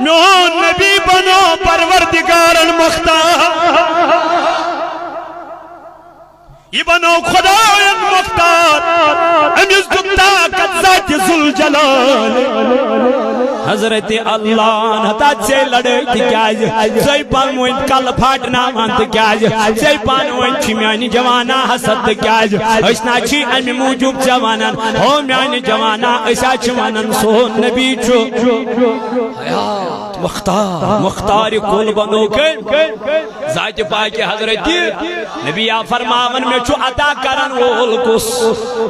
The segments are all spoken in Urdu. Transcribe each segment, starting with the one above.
میون نبی بنو پروردگار المختار یہ بنو خدا المختار امیز دکتا قدزات ذوالجلال حضرت اللہ نتاج سے لڑے تھی کیاج زی پانوین کل پھاٹنا مانت کیاج زی پانوین چھی میانی جوانا حسد کیاج اسنا چھی امی موجوب جوانان ہو میانی جوانا اسا چوانان سون نبی چو حیات مختار کل بنو کے ذات پاک حضرت نبی فرماون میں چو عطا کرن وول کس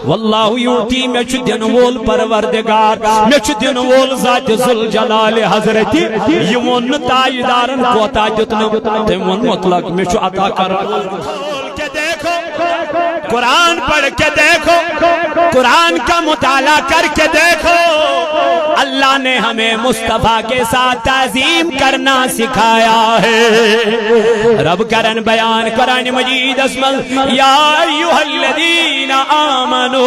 واللہ یوتی میں چو دن وول پروردگار میں چو دن وول ذات ذوالجلال حضرت یمون تاجدارن کوتا جتنا تیمون مطلق میں چو عطا کرن کے دیکھو قرآن پڑھ کے دیکھو قرآن کا مطالعہ کر کے دیکھو اللہ نے ہمیں مصطفیٰ کے ساتھ تعظیم کرنا سکھایا ہے رب کرن بیان قرآن مجید اسمل یا ایوہ الذین آمنو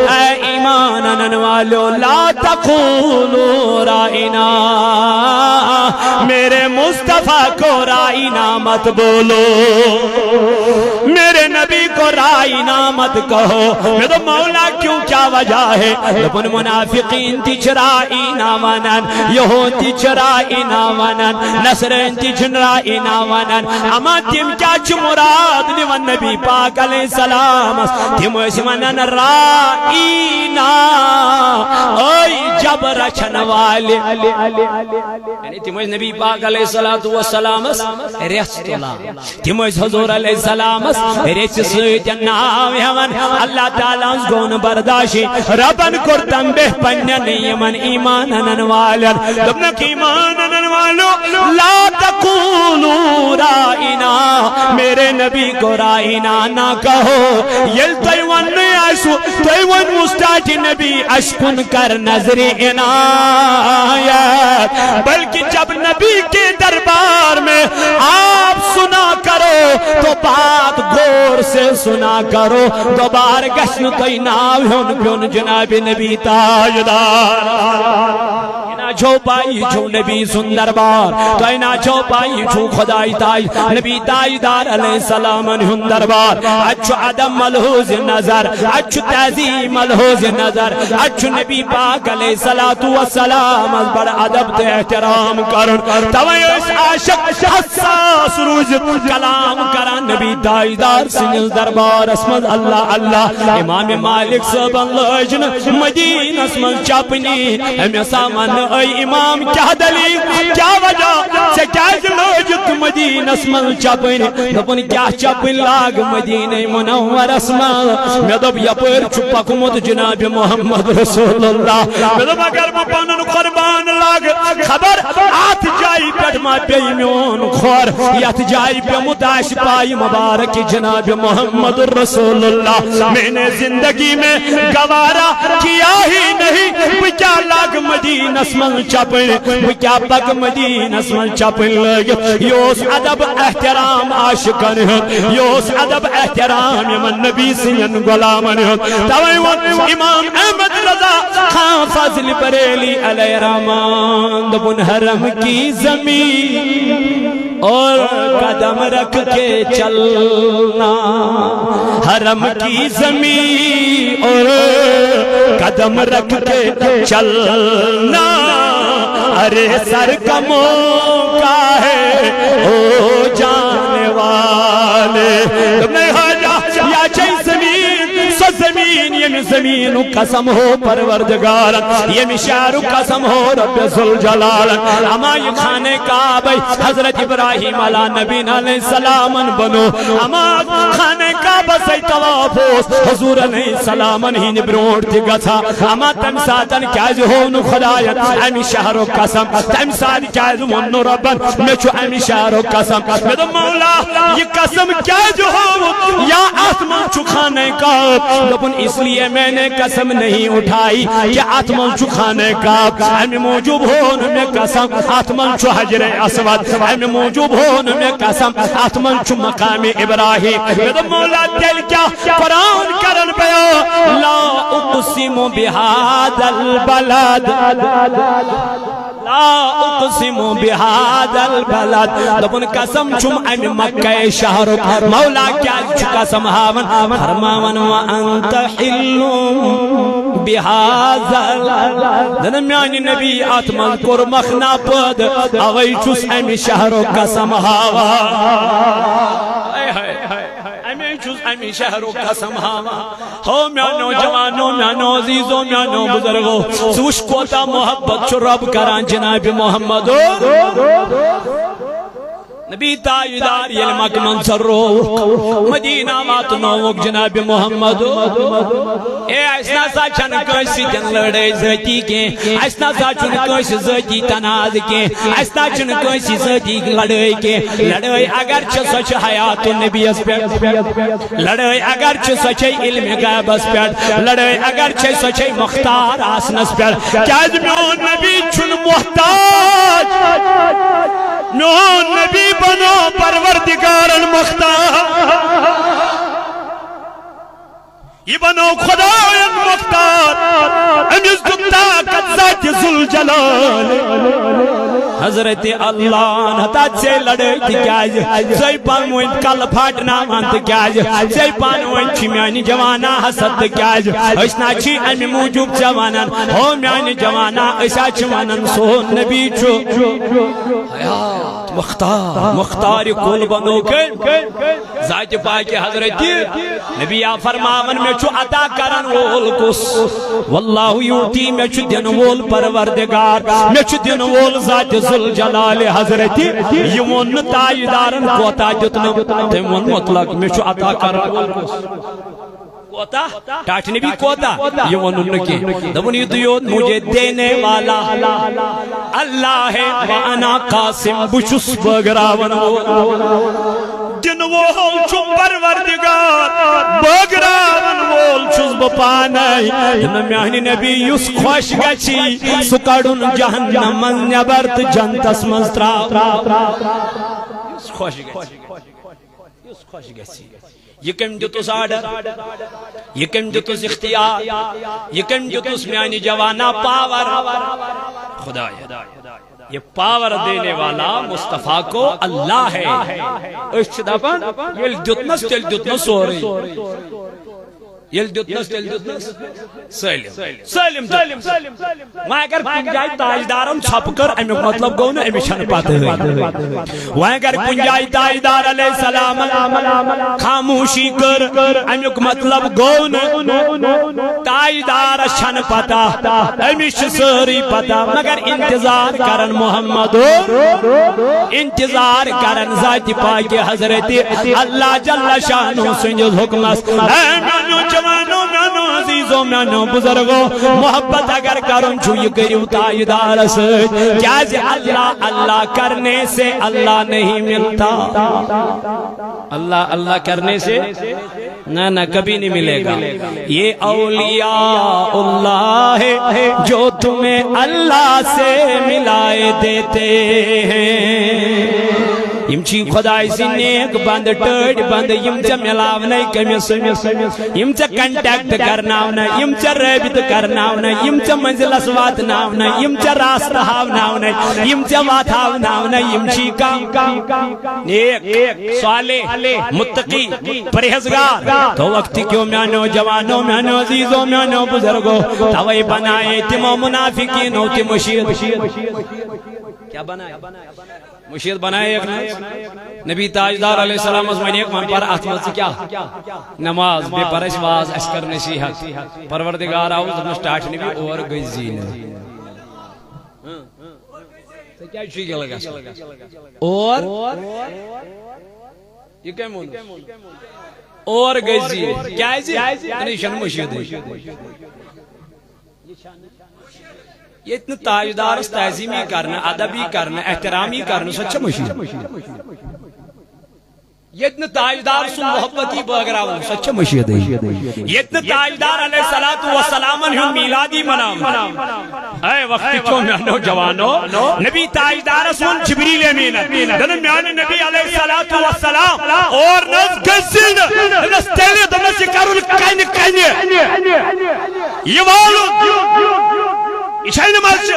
اے ایمان انن والو لا تقولوا رائنا میرے مصطفیٰ کو رائنا مت بولو میرے نبی کو رائنا مت کہو میں تو مولا کیوں کیا وجہ ہے لپن منافقین تیچ رائنا ونن یہود تیچ رائنا ونن نصرین تیچ رائنا ونن اما تیم کیا چھ مراد نیون نبی پاک علیہ السلام تیم ایسی ونن رائنا اوئی جب رچن والے یعنی تیم ایسی نبی پاک علیہ السلام ریستولا تیم ایسی حضور علیہ السلام ریچ سویت ناوی ہمن اللہ تعالیٰ اس گون برداشی ربن کرتن بے پنن یمن ایمانن والن دبنک ایمانن والو لا تقولوا رائنا میرے نبی کو رائنا نہ کہو یل تیون نیاسو تیون مستاج نبی اشکن کر نظر عنایت بلکہ جب نبی کے دربار میں آپ سنا کرو تو بات غور سے سنا کرو دوبار گشن کوئی ناویون پیون جناب نبی تاجدار اینا چھو پائی چھو نبی سندربار تو اینا چھو پائی چھو خدای تاج نبی تاجدار علیہ السلام انہن دربار اچھو عدم ملحوظ نظر اچھو تعظیم ملحوظ نظر اچھو نبی پاک علیہ السلام از بڑا عدب تے احترام کرن توئی اس عاشق حساس روز کلام کرن نبی تاجدار سنل دربار اسمد اللہ اللہ امام مالک صاحب اللہ جن مدین اسمد چاپنی ہمیں سامان اے امام کیا دلیل کیا وجہ سے کیا جلوجت مدین اسمد چاپنی دپن کیا چاپن لاغ مدین منور اسمد میں دب یپر چھپا کمت جناب محمد رسول اللہ میں دب اگر مپانن قربان لاغ خبر آت جائی پیٹ ما پیمیون خور یات جائی پی متاش پائی مبارک جناب محمد رسول اللہ میں نے زندگی میں گوارا کیا ہی نہیں وہ کیا لاغ مدین اسمل چپن وہ کیا پک مدین اسمل چپن لگ یوس عدب احترام عاشقن ہن یوس عدب احترام یمن نبی سین غلامن ہن توائیون امام احمد رضا خان فضل بریلی علیہ رحمان دبن حرم کی زمین اور قدم رکھ کے چلنا حرم کی زمین اور قدم رکھ کے چلنا ارے سر کا موقع ہے او جانے والے تمہیں حاجہ یا چاہی زمین سو زمین یہ زمین قسم ہو پروردگار یہ مشار قسم ہو رب ذوالجلال اما یہ خانے کعبہ حضرت ابراہیم علیہ نبی علیہ السلام بنو اما خانے کعبہ سے طواف حضور علیہ السلام ہی نبروٹ تھی گتھا اما تم ساتن کیا جو ہونو خدایت امی شہر قسم تم ساتن کیا جو ہونو ربن میں چھو امی شہر قسم میں تو مولا یہ قسم کیا جو ہو یا آتمان چھو خانے کعبہ لپن اس لیے میں نے قسم نہیں اٹھائی کہ آتمان چھو خانے کعبہ ہمیں موجود ہون میں قسم آتمان چھو حجر اسود ہمیں موجود ہون میں قسم آتمان چھو مقام ابراہیم میں تو مولا دل کیا قرآن کرن پیا لا اقسم بہذا البلد لا اقسم بهذا البلد دبن قسم چم ام مکہ شہر مولا کیا قسم ہاون فرماون وانت حل بهذا دن میانی نبی آتمن کور مخنا پد اوی چوس ام شہر قسم ہاون امی شہروں کا سمہاوا ہو میانو جوانو میانو عزیزو میانو بزرگو سوش کوتا محبت چو رب کران جناب محمد نبی تاجدار یلمک منصر رو مدینہ وات نوک جناب محمد اے ایسنا سا چھن کسی جن لڑے ذاتی کے ایسنا سا چھن کسی ذاتی تناز کے ایسنا چھن کسی ذاتی لڑے کے لڑے اگر چھ سچ حیات نبی اس پیٹ لڑے اگر چھ سچ علم غیب اس پیٹ لڑے اگر چھ سچ مختار آسنس پیٹ کیا میون نبی چھن محتاج میون نبی بنو پروردگار المختار یہ بنو خدا المختار امیز دکتا کت ذات ذوالجلال حضرت اللہ نتاج سے لڑے تھی کیاج زی پانوین کل پھاٹنا مانت کیاج زی پانوین چی میانی جوانا حسد کیاج اسنا چی امی موجوب جوانان ہو میانی جوانا اسا چوانان سون نبی چو مختار کل بنو کر ذات پاکی حضرت نبی فرماون میں چو عطا کرن وول کس واللہ یوتی میں چو دن وول پروردگار میں چو دن وول ذات ذوالجلال حضرت یمون تاجدارن کوتا جتن تیمون مطلق میں چو عطا کرن وول کس کوتا ٹاٹنی بھی کوتا یہ ونن کی دبنی دیوت مجھے دینے والا اللہ ہے وانا قاسم بچس بگراون دن وول چو پروردگار بگراون وول چس بپانائی دن میانی نبی یس خوش گچی سکڑن جہنم من نبرت جنتس مزترا یس خوش گچی یہ کم جتوس آڈر یہ کم جتوس اختیار یہ کم جتوس میانی جوانا پاور خدا یہ پاور دینے والا مصطفیٰ کو اللہ ہے اس دفعہ یہ جتنس تل جتنس ہو رہی یل دیتنس سالم وہاں اگر کنجائی تاجدارم چھپ کر امیک مطلب گو نا امی چھن پاتے ہوئی وہاں اگر کنجائی تاجدار علیہ السلام خاموشی کر امیک مطلب گو نا تاجدار چھن پاتا امی سری پاتا مگر انتظار کرن محمد انتظار کرن ذات پاک حضرت اللہ جل شانو سنجز حکمس جوانو میانو عزیزو میانو بزرگو محبت اگر کرن چھو یہ کریو تاجدار سے کیا جی اللہ اللہ کرنے سے اللہ نہیں ملتا اللہ کرنے سے نہ کبھی نہیں ملے گا یہ اولیاء اللہ ہے جو تمہیں اللہ سے ملائے دیتے ہیں یم چی خدای سی نیک بند ٹڑ بند یم چا ملاونے کمیس یم چا کنٹیکٹ کرناونے یم چا رابط کرناونے یم چا منزل اسوات ناونے یم چا راست ہاوناونے یم چا وات ہاوناونے یم چی کام نیک صالح متقی پرہزگار تو وقتی کیوں میانو جوانو میانو عزیزو میانو بزرگو توائی بنائے تمو منافقین ہوتی مشید کیا بنائے مشید بنائے ایک نبی تاجدار علیہ السلام از من ایک من پر احتمال سے کیا نماز بے پرش واز اشکر نصیحت پروردگار آؤز اپنا سٹارٹ نبی اور گئی زین کیا چیز لگا اور یہ کیا مون اور گئی زین کیا ہے زین شن مشید یہ اتنا تاجدار تعظیمی کرنا ادبی کرنا احترامی کرنا سچا مشید یہ اتنا تاجدار سن محبتی بغراون سچا مشید یہ اتنا تاجدار علیہ السلام ہم میلادی منام اے وقتی کیوں میانو جوانو نبی تاجدار سن جبریل امین دن میان نبی علیہ السلام اور نز گزین نز تیلی دنس کرول کین یہ والو اشائی نماز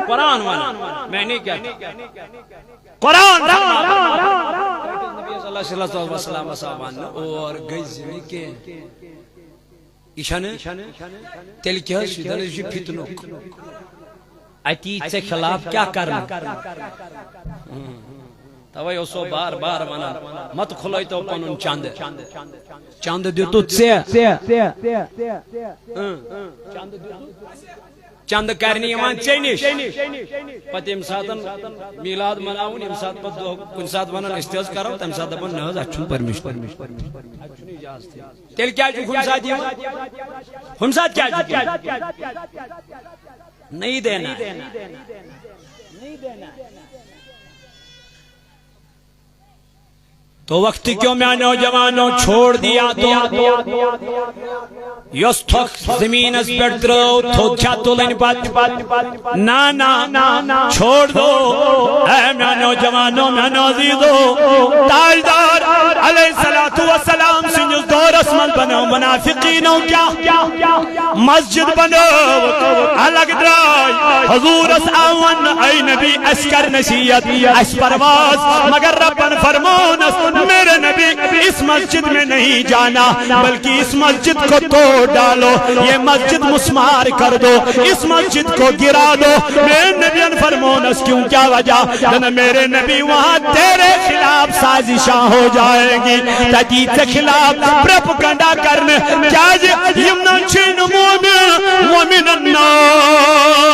قرآن قرآن وانا میں نہیں کہتا قرآن نبی صلی اللہ علیہ وسلم اور گئی کے ایشانے تیل کیا ہے سیدھا لیجی فتنک اتیت سے خلاف کیا کرنا توائی اسو بار بار مانا مت کھلائی تو پانون چاند چاند دیو تو تسے چاند کرنی ایمان چینیش پت امسادن میلاد مناون امساد پت کن سات ونن استیاز کرو تم سات دپن ناز اچھن پرمیش تیل کیا جو خمساد دیو خمساد کیا جو نہیں دینا تو وقت کیوں میں نوجوانوں چھوڑ دیا تو یس تھوک زمین اس پر درو تھوک کیا تولین بات نا چھوڑ دو اے میں نوجوانوں میں نوزیدو تاجدار علیہ السلام سنجز دور اسمل بنو منافقینوں کیا مسجد بنو الگ درائی حضور اس آون اے نبی اسکر نصیت اس پرواز مگر ربن فرمونس میرے نبی اس مسجد میں نہیں جانا بلکہ اس مسجد کو توڑ ڈالو یہ مسجد مسمار کر دو اس مسجد کو گرا دو میرے نبی فرمونس کیوں کیا وجہ جنہ میرے نبی وہاں تیرے خلاف سازشاں ہو جائے گی تجید سے خلاف پروپیگنڈا کرنے کیا جی یمنا چھین مومن ومن الناس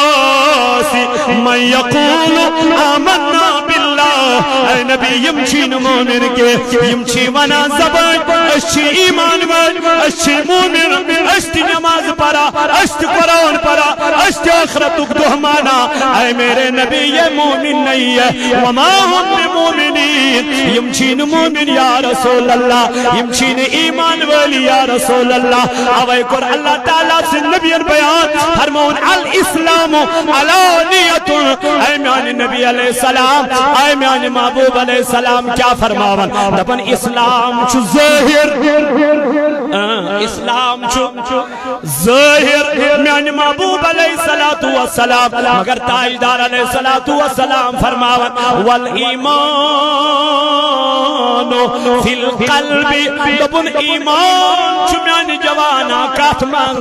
من یقول آمنا باللہ اے نبی یم چھین مومن کے یم چھی ونا زبان اشی ایمان ون اشی مومن اشتی نماز پڑا اشتی قرآن پڑا اشتی آخرت دہمانا اے میرے نبی یہ مومن نہیں ہے وما ہم مومنین یم چھین مومن یا رسول اللہ یم چھین ایمان والی یا رسول اللہ اوے قر اللہ تعالیٰ سے نبی بیان فرمون الاسلام علانیت اے میان نبی علیہ السلام اے میان محبوب علیہ السلام کیا فرماون دپن اسلام چھو ظاہر اسلام چھو ظاہر میان محبوب علیہ السلام مگر تاجدار علیہ السلام فرماون والایمان فی القلب دپن ایمان چھو میان جوانا کاتمان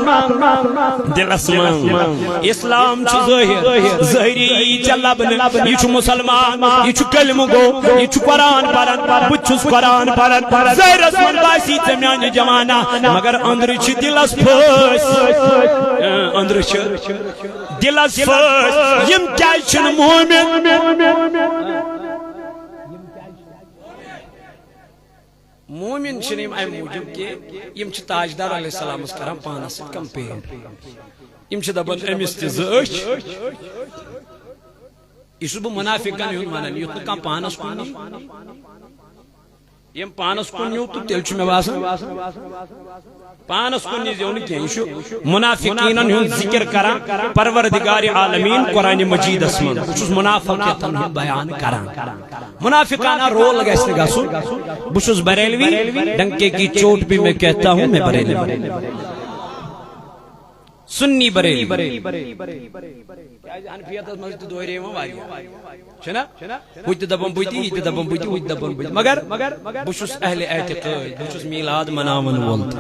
دل اسمان اسلام چھو ظاہر ظاہری چلبن یہ چھو مسلمان یہ چھو کلم گو یہ چھو قرآن پرن بچھوس قرآن پرن ظاہر اسمان باسی تمیان جوانا مگر اندر چھ دل اس پھس اندر چھ دل اس پھس یم کیا چھن مومن مومن چھنیم اے موجب کے یم چھ تاجدار علیہ السلام اس کرام پانا ست کمپیر یم چھ دبن امس تزاش یہ سب منافقان یون مانن یوت کم پانس کن یم پانس کن یوت تیل چھ میں باسن پانس کن یون کی منافقین یون ذکر کران پروردگار عالمین قرآن مجید اسمان بچوس منافقیتن بیان کران منافقانہ رول گیس گاسو بچوس بریلوی ڈنکے کی چوٹ بھی میں کہتا ہوں میں بریلوی سنی بریلی مگر بشس اہل اعتقاد بشس میلاد مناون وولت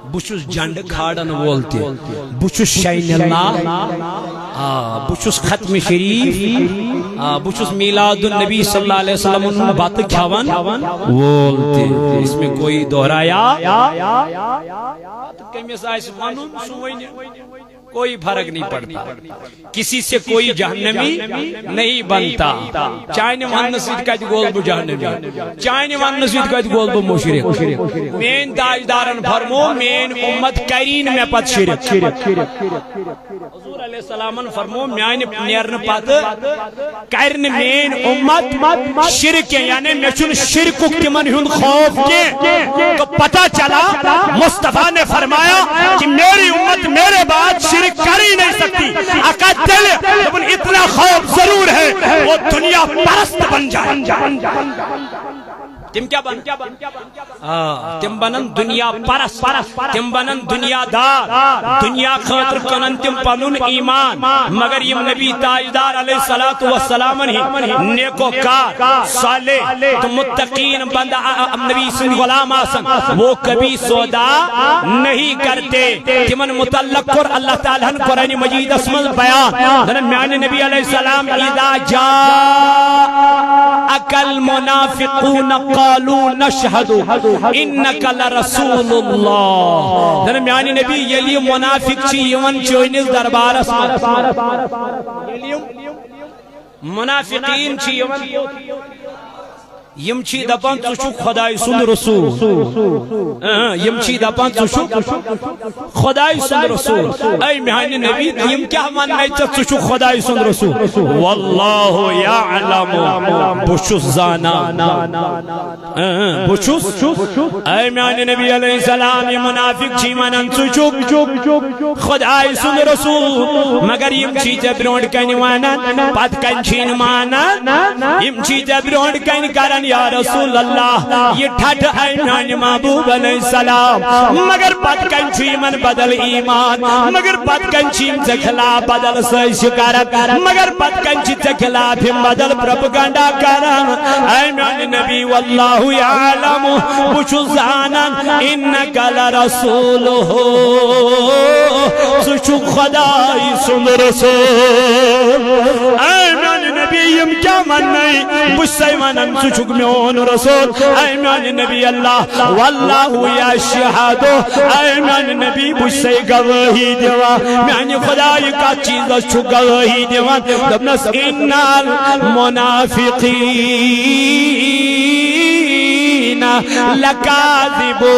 بشس جنڈ کھاڑن وولت بشس شین اللہ بشس ختم شریف بشس میلاد النبی صلی اللہ علیہ وسلم بات کھاون وولت اس میں کوئی دہرایا کوئی فرق نہیں پڑتا کسی سے کوئی جہنمی نہیں بنتا چاہنے وان نسید کا گول بو جہنمی چاہنے وان نسید کا گول بو مشرک مین تاجدارن فرمو مین امت کرین میں پت شرک حضور علیہ السلام فرمو میان نیرن پت کرن مین امت شرک یعنی میں چون شرک تمن ہند خوف کے تو پتہ چلا مصطفیٰ نے فرمایا کہ میری امت میرے بعد شرک کر ہی نہیں سکتی اکد دل لیکن اتنا خوف ضرور ہے وہ دنیا پرست بن جائے تم کیا بن تم بنن دنیا پرس تم بنن دنیا دار دنیا خاطر کنن تم پنن ایمان مگر یم نبی تاجدار علیہ الصلوۃ والسلام نیکو کار صالح تو متقین بندہ نبی سے غلام آسن وہ کبھی سودا نہیں کرتے تمن متعلق کر اللہ تعالیٰ قرآن مجید اسمل بیان میان نبی علیہ السلام اذا جاءك المنافقون قالوا نشهد انك لرسول الله میان نبی یلی منافق چی یمن چونس دربار منافقین چی یم چی دپان ژٕ چھُکھ خداے سُنٛد رسول یم چی دپان ژٕ چھُکھ خداے سُنٛد رسول اے میانہِ نبی یم کیا وننے ژٕ چھُکھ خداے سُنٛد رسول واللہ یعلم بہٕ چھُس زانان بہٕ چھُس اے میانہِ نبی علیہ السلام یہ منافق چی ونان ژٕ چھُکھ خداے سُنٛد رسول مگر یم چی ژےٚ برونٛٹھ کنہِ ونان پتہٕ کنہِ چھی نہٕ مانان یم چی ژےٚ برونٛٹھ کنہِ کران یا رسول اللہ یہ ٹھٹ ہے میان محبوب علیہ السلام مگر پت کنچی من بدل ایمان مگر پت کنچی سے خلاف بدل سیش کرن مگر پت کنچی سے خلاف بدل پروپیگنڈا کرن اے میان نبی واللہ یعلم بچو زانن انکا لرسول ہو سچو خدای سن رسول اے میان نبی یم کیا من نہیں بچ سیمانن سچو میون رسول اے میان نبی اللہ واللہ یشہد اے میان نبی بچ سے گواہی دیوا میان خدای کا چیز چھو گواہی دیوا دبنس ان المنافقین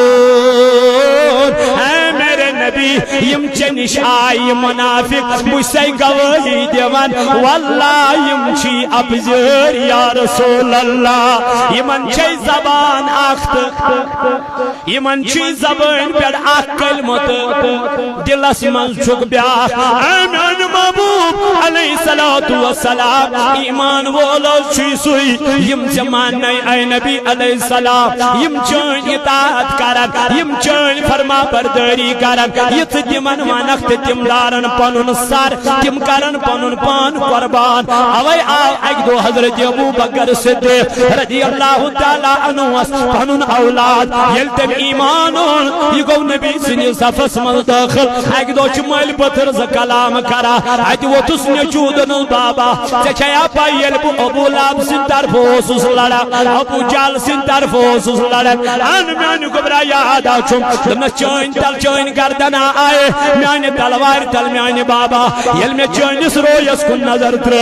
لکاذبون اے میرے نبی یم چنش آئی منافق مجھ سے گواہی دیوان واللہ یم چی ابزر یا رسول اللہ یمن چی زبان آخت یمن چی زبان پر آخ کلمت دلس من چک بیاخ اے میان محبوب علیہ السلام ایمان وولو چی سوئی یم زمان نئی اے نبی علیہ السلام یم چون اطاعت کرن یم چون فرما برداری کرن یت تمن ونخت تم دارن پنن سر تم کرن پنن پان قربان اوے آو اک دو حضرت ابو بکر صدیق رضی اللہ تعالی عنہ پنن اولاد یل تم ایمانون یہ گو نبی سنی صفس من داخل اک دو چمل پتر ز کلام کرا ات وہ تس نچودن بابا چچیا پایل بو ابو لاب سن طرف اوسس لڑا ابو جال سن طرف اوسس لڑا ان میان گبرا یاد اچم دم چون تل چون گردن آئے میان تلوار تل میان بابا یل میں چونس رویس کن نظر تر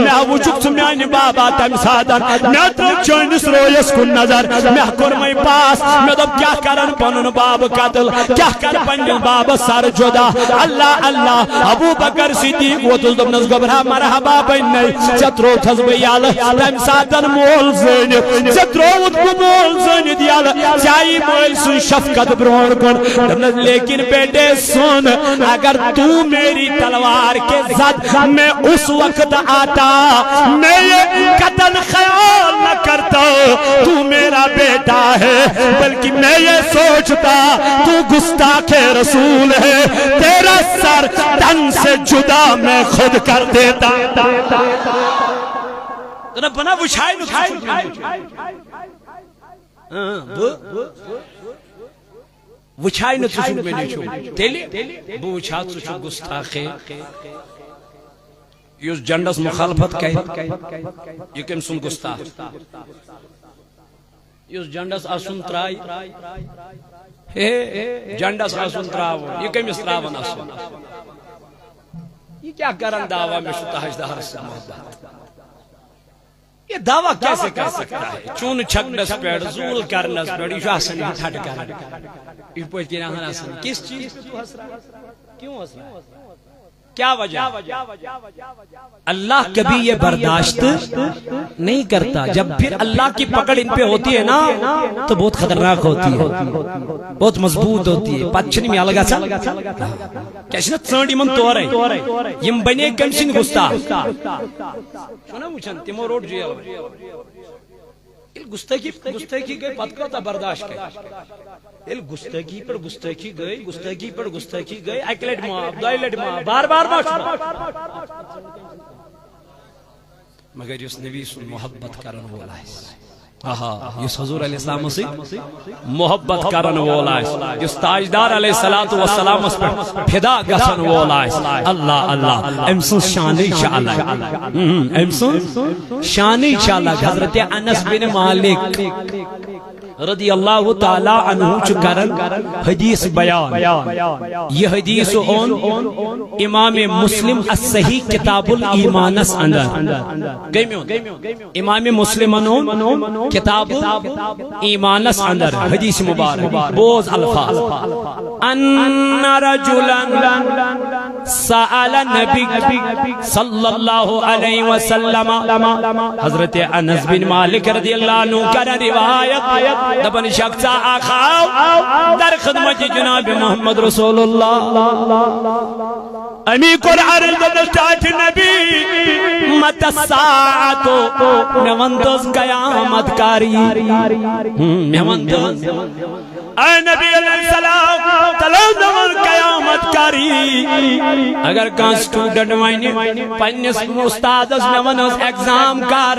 میں وچک میان بابا تم سادن میں تر چونس رویس کن نظر میں کرمے پاس میں دب کیا کرن پنن باب قتل کیا کر پنن باب سر جدا اللہ اللہ ابو بکر صدیق وہ تو دم نس گبرا مرحبا بن چترو تھز بیال تم سادن مول زین چترو مول زین دیال چائی مول سن شفقت برور کن لیکن بیٹے سن اگر تو میری تلوار کے زد میں اس وقت آتا میں یہ قتل خیال نہ کرتا تو میرا بیٹا ہے بلکہ میں یہ سوچتا تو گستاخ رسول ہے تیرا سر تن سے جدا میں خود کر دیتا ربنا وچھائی وچھائی نہ تشک میں نہیں چھو تیلی بو وچھا تشک گستاخے یوز جنڈس مخالفت کہے یہ کم سن گستاخ یوز جنڈس آسن ترائی جنڈس آسن تراو یہ کم اس تراون آسن یہ کیا کرن دعویٰ میں شتاہش دہر سے محبت یہ دعویٰ کیسے کر سکتا ہے چون چھکنس پیڑ زول کرنس پیڑ یہ آسن یہ تھٹ کرن یہ پوچھ کے رہن آسن کس چیز کیوں آسن کیا وجہ اللہ کبھی یہ برداشت نہیں کرتا جب پھر اللہ کی پکڑ ان پہ ہوتی ہے نا تو بہت خطرناک ہوتی ہے بہت مضبوط ہوتی ہے پچھنی میں الگا سا کیسے نا ژنڈ من تو رہے یم بنے کم سن گستا سنا مجھن تیمو روڈ جیل گستاخی گئی پتہ کوتاہ برداشت کر گستاخی پر گستاخی گئی اکہ لٹہ معاف دۄیہِ لٹہ معاف بار بار مگر یس نبی سن محبت کرن وول یس حضور علیہ السلام سی محبت کرن وول یس تاجدار علیہ السلام پر فدا گژھن وول اللہ اللہ ام سن شانی چھ الگ ام سن شانی چھ الگ حضرت انس بن مالک رضی اللہ تعالی عنہ چکرن حدیث بیان یہ حدیث اون امام مسلم الصحیح کتاب الایمان اس اندر امام مسلم اون کتاب ایمان اس اندر حدیث مبارک بوز الفاظ ان رجلا سأل نبی صلی اللہ علیہ وسلم حضرت انس بن مالک رضی اللہ عنہ کر روایت دبن شخصا آخاو در خدمت جناب محمد رسول اللہ امی کور عرض دلتاٹ نبی مت الساعتو میوندوز قیامت کاری میوندوز اے نبی علیہ السلام تلوندوز قیامت کاری اگر کان سٹوڈنٹ وائنی پنیس استادس میوندوز ایگزام کار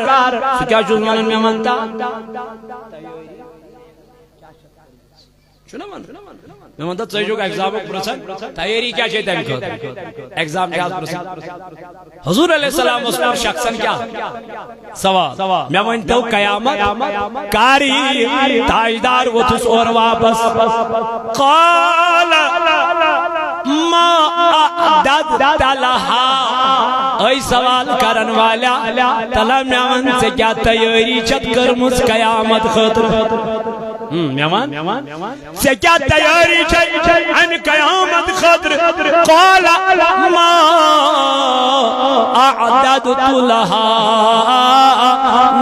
کیا چوز منن میونتا میں وانتا چاہیے کہ ایگزام پرسن تیاری کیا چاہیے تیم کھوتا ایگزام کیا پرسن حضور علیہ السلام اس پر شخصاً کیا سوا میں وانتا قیامت کاری تاجدار وہ تس اور واپس قال ما اعددت لها اے سوال کرن والا تلا میں وان سے کیا تیاری چت کرمس قیامت خطر میوان سے کیا تیاری چھئی ان قیامت خطر قال ما اعددت لها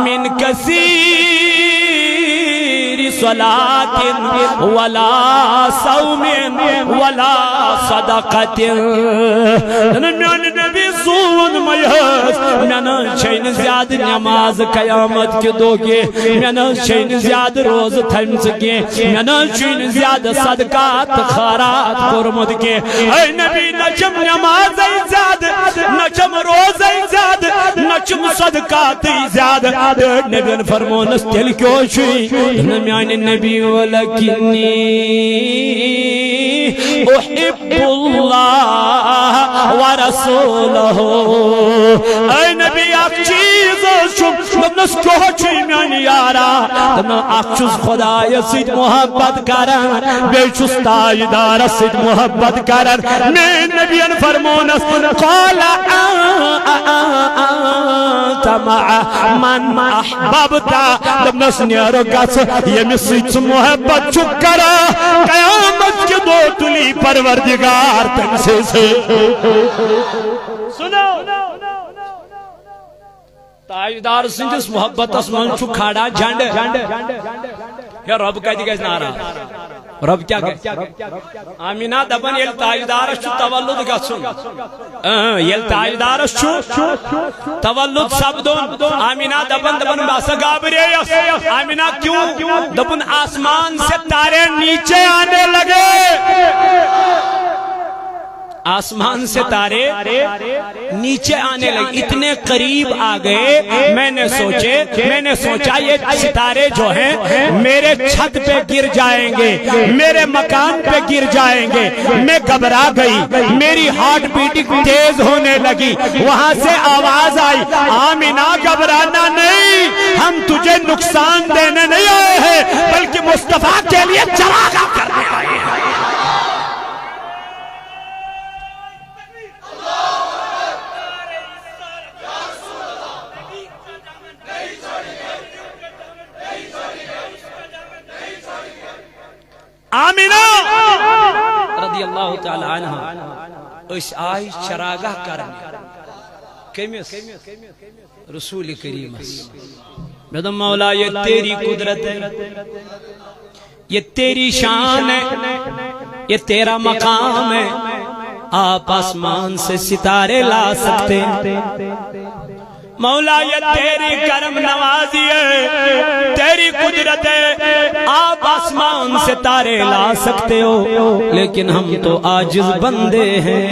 من کثیر صلاة ولا صوم ولا صدقت میان نبی زون میاس میانا چھین زیاد نماز قیامت کے دو کے میانا چھین زیاد روز تھمس کے میانا چھین زیاد صدقات خارات قرمت کے اے نبی نچم نماز زیاد نچم روز زیاد نچم صدقات زیاد نبی فرمونس تل کیوں چھوئی میان نبی ولکنی احب اللہ ورسولہ اے نبی اک چیز دمنس کیوں چھوئی میان یارا دمنا اک چوز خدا یسید محبت کرن بے چوز تاجدار سید محبت کرن میں نبی فرمونس قال انت مع من احببتا دمنس نیارو گاس یمی سید محبت چکرا قیامت کے دو تلی پروردگار تن سے سنو تاجدار سندس محبت اسمان چھو کھاڑا جھنڈ یا رب کہتی گئے نارا رب کیا کہتے آمینہ دبن یل تاجدارش چھو تولد گسن یل تاجدارش چھو تولد سب دون آمینہ دبن باسا گابرے آمینہ کیوں دبن آسمان سے تارے نیچے آنے لگے آسمان سے تارے نیچے آنے لگے اتنے قریب آ گئے میں نے سوچا یہ ستارے جو ہیں میرے چھت پہ گر جائیں گے میرے مکان پہ گر جائیں گے میں گھبرا گئی میری ہارٹ بیٹنگ تیز ہونے لگی وہاں سے آواز آئی آمینہ گھبرانا نہیں ہم تجھے نقصان دینے نہیں آئے ہیں بلکہ مصطفیٰ کے لیے چراغاں کرنے آئے ہیں آمینہ رضی اللہ تعالی عنہ اس آئی چراغاں کرنے کمیس رسول کریم میدم مولا یہ تیری قدرت ہے یہ تیری شان ہے یہ تیرا مقام ہے آپ آسمان سے ستارے لا سکتے مولا یہ تیری کرم نوازی ہے، تیری قدرت ہے، آپ آسمان سے تارے لا سکتے ہو، لیکن ہم تو عاجز بندے ہیں،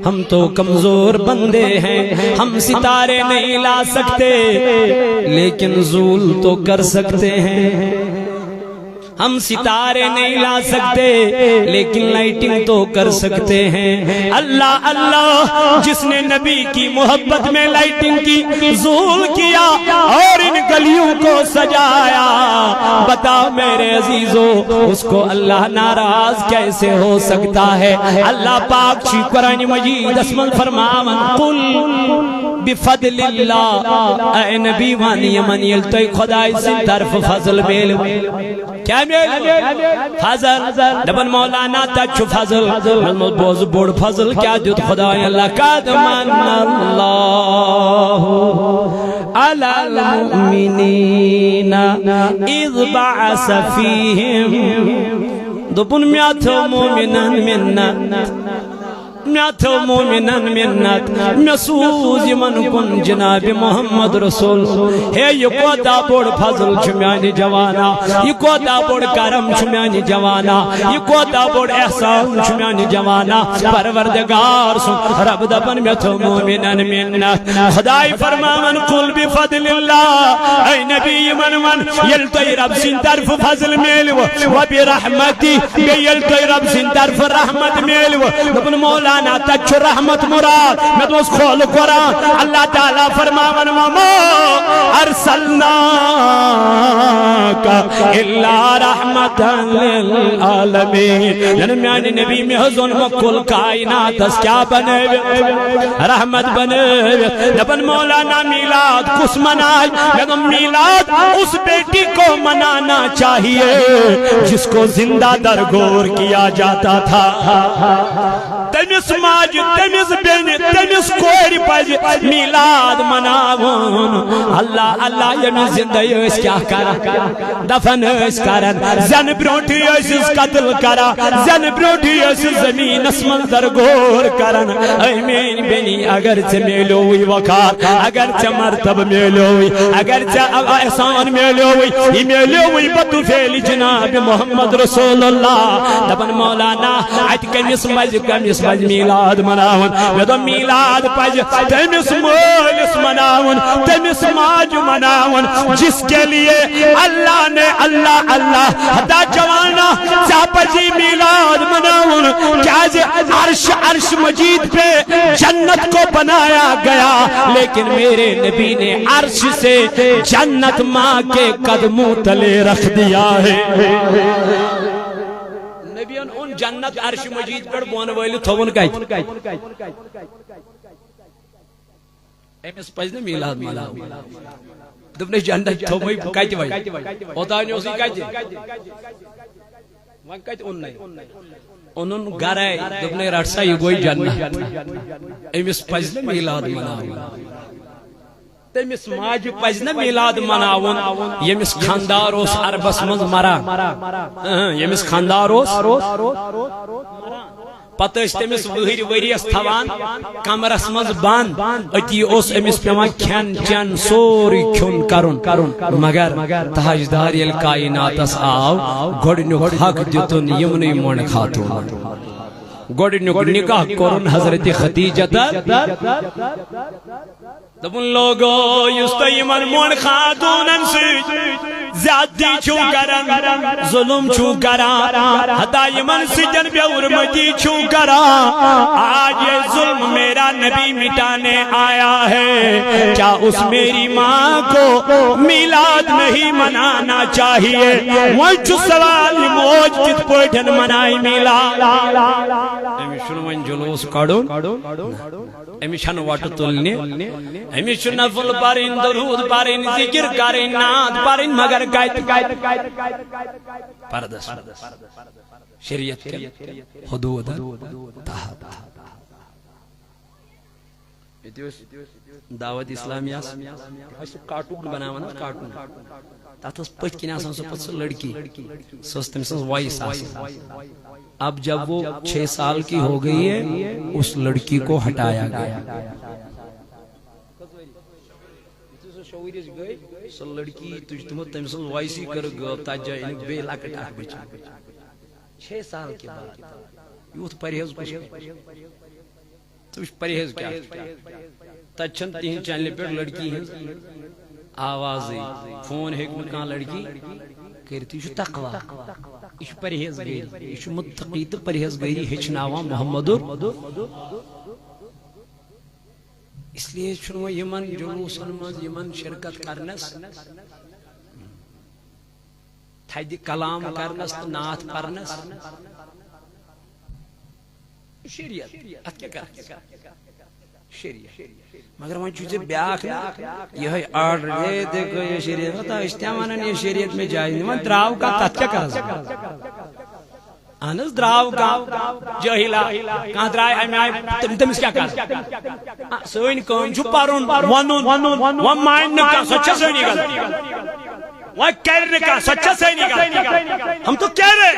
ہم تو کمزور بندے ہیں، ہم ستارے نہیں لا سکتے لیکن نزول تو کر سکتے ہیں، ہم ستارے نہیں لا سکتے لیکن لائٹنگ تو کر سکتے ہیں۔ اللہ اللہ، جس نے نبی کی محبت میں لائٹنگ کی، ظہور کیا اور ان گلیوں کو سجایا، بتا میرے عزیزو اس کو اللہ ناراض کیسے ہو سکتا ہے؟ اللہ پاک چی قرآن مجید اسمن فرماون قل بفضل اللہ، اے نبی وانی من یلتوی خدای سے طرف فضل میل، کیا میل؟ فضل دبن مولانا تچو فضل، بوز بوڑ فضل کیا دیت خدای اللہ، قد من اللہ علی المؤمنین اذ بعث فیہم، دبن میاتھو مومنان منت، میاتھو مومنان منت، مسوز من کن جناب محمد رسول، ہے یہ کوتا بوڑ فضل چھمیانی جوانا، یہ کوتا بوڑ کرم چھمیانی جوانا، یہ کوتا بوڑ احسان چھمیانی جوانا، پروردگار سن رب دبن میاتھو مومنان منت، خدای فرمامن قل بفضل اللہ، اے نبی من یلتوی رب سن طرف فضل میلو، و برحمتی یلتوی رب سن طرف رحمت میلو، دبن مولا نا تچ رحمت مراد میں تو اس کھول قرآن، اللہ تعالیٰ فرماون وما ارسلناک الا رحمتا للعالمین، جنمیانی نبی محضن مکل کائنات اس کیا بنے رحمت بنے، جبن مولانا میلاد کس منائی، جب میلاد اس بیٹی کو منانا چاہیے جس کو زندہ درگور کیا جاتا تھا، تمس ماج تمس بین تمس کوری پاج میلاد مناون، اللہ اللہ یمن زندہ اس کیا کرا دفن اس کرن، زن بروٹی اس قتل کرا، زن بروٹی اس زمین اسمن درگور کرن، ایمین بینی اگرچہ میلوی وقار، اگرچہ مرتب میلوی، اگرچہ احسان میلوی، یہ میلوی بطو فیل جناب محمد رسول اللہ، دبن مولانا ات کمس مز کمس مز میلاد مناون، ویدو میلاد پج تمس مولس مناون، تمس ماج مناون جس کے لیے اللہ نے اللہ اللہ دا جوانا چاپجی میلاد مناون، کیا جے عرش مجید پہ جنت کو بنایا گیا، لیکن میرے نبی نے عرش سے جنت ماں کے قدموں تلے رکھ دیا ہے، نبیان ان جنت عرش مجید پر بون ویلی تھون کہت ایمس پجنے میلاد مناون، دبنے جنت تھوئی کہت وی اوتانی اسی کہت وہاں کہت ان نہیں انہوں گرے دبنے رٹسا یہ گوئی جنت، ایمس پجنے میلاد مناون، تمس ماج پزنہ میلاد مناون یمس خاندار اس عربس مز مران، یمس خاندار اس پتہ تمس وہر وریس تھوان کمرس مز بند، اتی اس امس پیوان کھین چین سوری کھن کرن، مگر تاجدار یل کائناتس آو گوڑنیک حق دیتن یمنی من خاتون، گوڑنیک نکاح کرن حضرت خدیجہ، دبن لوگو یستا یمن مون خاتونن سے زیادتی چھو کرن، ظلم چھو کرن، حتی یمن سجن بے ارمتی چھو کرن، آج یہ ظلم میرا نبی مٹانے آیا ہے، کیا اس میری ماں کو میلاد نہیں منانا چاہیے؟ وچ سوال موج کت پوٹھن منائی میلاد، امی شنوان جلوس کڑون، امی شن واٹو تلنے، امی شن نفل پارین درود پارین ذکر کرین ناد پارین، مگر گائت پردس شریعت کے حدود تحت دعوت اسلامیہ کارٹون بناوانا، کارٹون تات اس پچ کنی آسان سو پچ لڑکی سوستم سنس وائس آسان، اب جب وہ 6 سال کی ہو گئی ہے اس لڑکی کو ہٹایا گیا، شعورس گئی سو لڑکی تجھ تمہیں تم سن وائسی کر گو تا جائے ان بے لکٹ اخ بچی 6 سال کے بعد یوت پرہیز کچھ تو پرہیز کیا تچن تین چینل پہ لڑکی ہے آواز فون ہیک کان لڑکی کرتی یہ تقوی یہ پرہیز گری یہ متقی تو پرہیز گری ہچناوا محمد اس لیے چھنو یمن جلوسن مز یمن شرکت کرنس تھد کلام کرنس تو نعت پرنس شریعت ات کیا کر شریعت مگر وہاں چیزیں بیاک یہ آرڈر دے دیکھو یہ شریعت ہوتا اشتیامانا یہ شریعت میں جائز نہیں وہاں دراؤ کا تت کیا کرا انس دراو کا جاہلا کہاں درائے امی آئی تمس کیا کر سوین کون چھو پارون ونون ومائن نکا سچا سوینی گل وہ کہر نکا سچا سوینی گل ہم تو کہہ رہے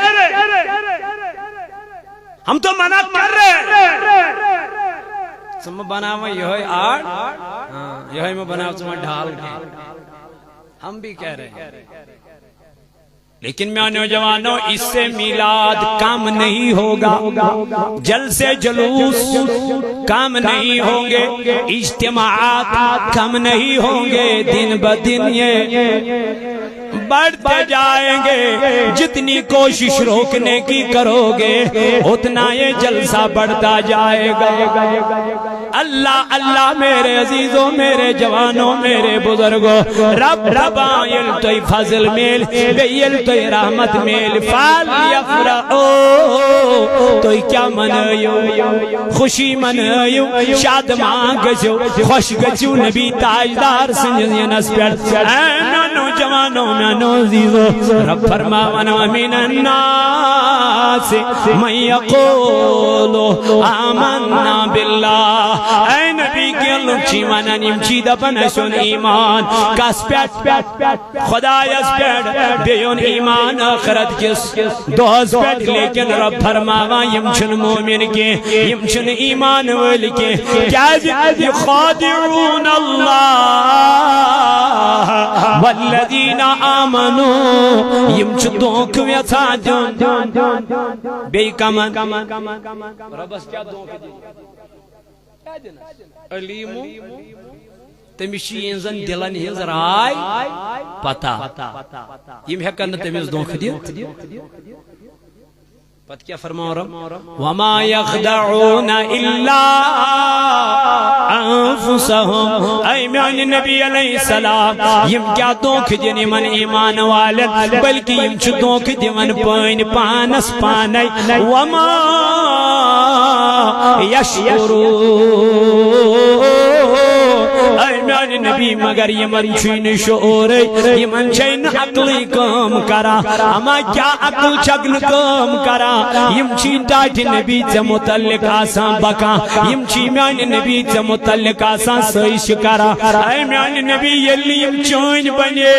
ہم تو منع کر رہے سم بناوا یہ آرٹ یہ میں بناوا سم ڈھال کے ہم بھی کہہ رہے ہیں لیکن میں نوجوانوں اس سے میلاد کام نہیں ہوگا جلسے جلوس کام نہیں ہوں گے اجتماعات کم نہیں ہوں گے دن بدن یہ بڑھتے جائیں گے جتنی کوشش روکنے کی کرو گے اتنا یہ جلسہ بڑھتا جائے گا اللہ اللہ میرے عزیزوں میرے جوانوں میرے بزرگوں رب ربائل توی فضل میل بیل توی رحمت میل فال یفرعو توی کیا منیو خوشی منیو شاد ماں گجو خوش گجو نبی تاجدار سنجنس پر اینو جوانوں میں نوزیزو رب فرماونا من الناس من یقولو آمنا باللہ اے نبی کے لنچی مانا نمچی دپن سن ایمان کس پیٹ خدایس پیٹ بیون ایمان آخرت کس دوز پیٹ لیکن رب فرماوا یمچن مومن کے یمچن ایمان وال کے کیا خادعون اللہ والذین آمنوا یمچ دونک ویسا جان بے کمن ربس کیا دونک دی علیمو تمشی انزن دلن ہز رائے پتا یم ہیکن تمس دونک دی پت کیا فرماؤ رب وما یخدعون الا انفسهم اے میان نبی علیہ السلام یم کیا دونک دین من ایمان والد بلکہ یم چھ دونک دی من پین پانس پانے وما یشعرون اے میان نبی مگر یمن چھین شعور یمن چھین عقلی کام کرا اما کیا عقل چگن کام کرا یم چین ڈاٹی نبی سے متعلق آسان بکا یم چین میان نبی سے متعلق آسان سوئیش کرا اے میان نبی یلی یم چین بنے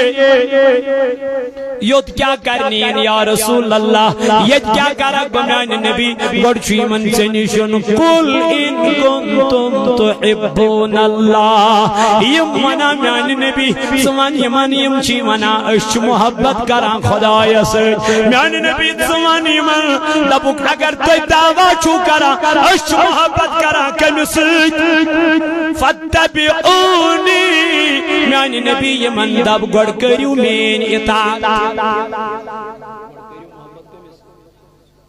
یوت کیا کرنی ہے یا رسول اللہ یہ کیا کرا میان نبی گڑچی من سے نشن قل ان کنتم تحبون اللہ یم منا میان نبی سمان یمان یم چی منا اش محبت کرا خدای سے میان نبی سمان یمان لبک اگر توی دعویٰ چو کرا اش محبت کرا کمسیت فتبعونی میانی نبی یمن دب گڑ کریو مین اطاعت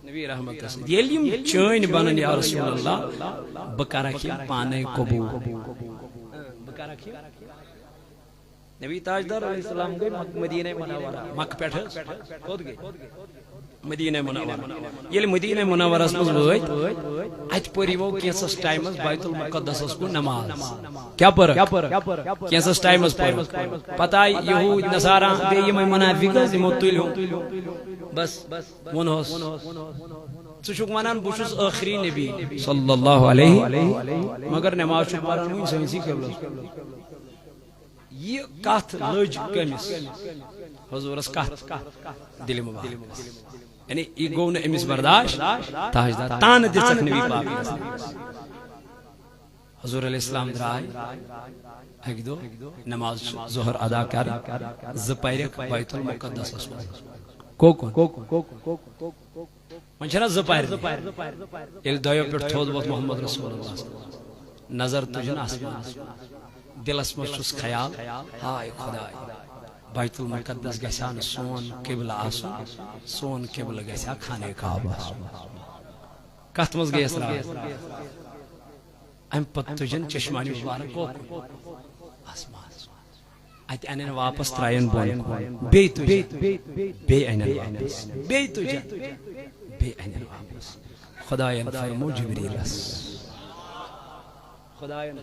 نبی رحمت رسول یہ لیم چین بنن یا رسول اللہ بکارا کی پانے قبول بکارا کی نبی تاجدار علیہ السلام گئے مدینہ منورہ مکہ پیٹھ خود گئے مدینہ منورہ یہ مدینہ منورہ اس مزبوط اچھ پوری وہ کیسس ٹائمز بیت المقدس اس کو نماز کیا پر کیسس ٹائمز پر پتہ یہود نصارہ بے یہ منافق زمو تلو بس ونہس سوچک منان بوشس آخری نبی صلی اللہ علیہ مگر نماز چھو پران ہوئی سنسی قبل یہ کات لج کمس حضور اس کات دل مبارک یعنی یہ گو نے امس برداشت تاجدار تان دسک نبی پاک حضور علیہ السلام درائے ایک دو نماز ظہر ادا کر زپیرک بیت المقدس منچنا زپیر یل دویو پیٹ تھود وقت محمد رسول اللہ نظر تجن آسمان دلس مچھس خیال ہائے خدای بیت المقدس گسان سون قبلہ آسن سون قبلہ گسا خانے کعبہ کت مز گیس رات ام پت تجن چشمانی مبارک آسمان ات انن واپس ترائن بون بی تجن بی انن واپس بی تجن بی انن واپس خداین فرمو جبریل اس خداین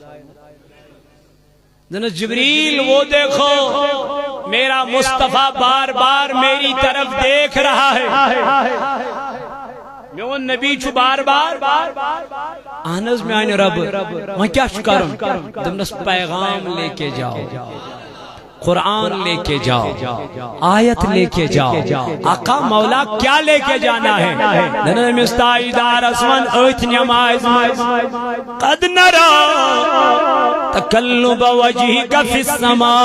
جنت جبریل وہ دیکھو میرا مصطفیٰ بار بار میری طرف دیکھ رہا ہے میں وہ نبی چھو بار بار آنز میں آئین رب وہاں کیا شکرم دمنس پیغام لے کے جاؤ قرآن لے کے جاؤ آیت لے کے جاؤ آقا مولا کیا لے کے جانا ہے دنہ مستائی دار اسمن ایت نمائز قد نرا تقلب وجہک فی السماء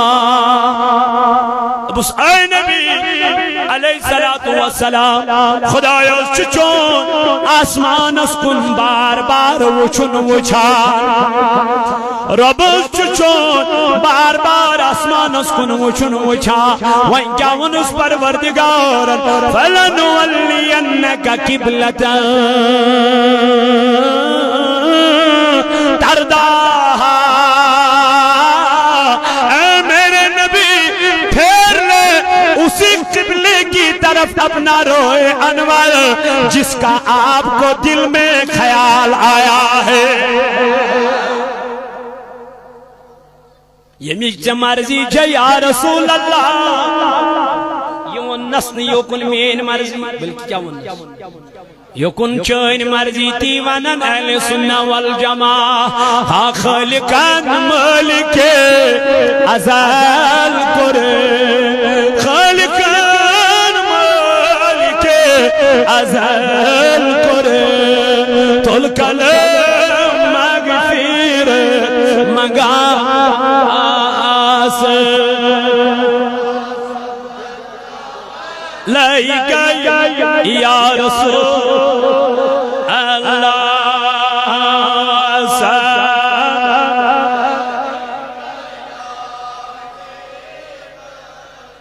بس اے نبی علیہ السلام خدایا چچون آسمان اسکن بار بار وچن وچھار رب چچون بار بار آسمان اسکن وچن وچھار وائن کیا ونس پروردگار فلنولینک قبلتا ترداہا اے میرے نبی پھیر لے اسی قبلے کی طرف اپنا روئے انور جس کا آپ کو دل میں خیال آیا ہے یہ مجھے مرضی جے یا رسول اللہ یہ نسن یوکن مین مرضی بلکہ کیا یکن چین مرضی تی ونن اہل سنہ والجماع ہا خالقان مالک ازال کرے خالقان مالک ازال کرے تل کلم مغفیر مگا لائک یا رسول اللہ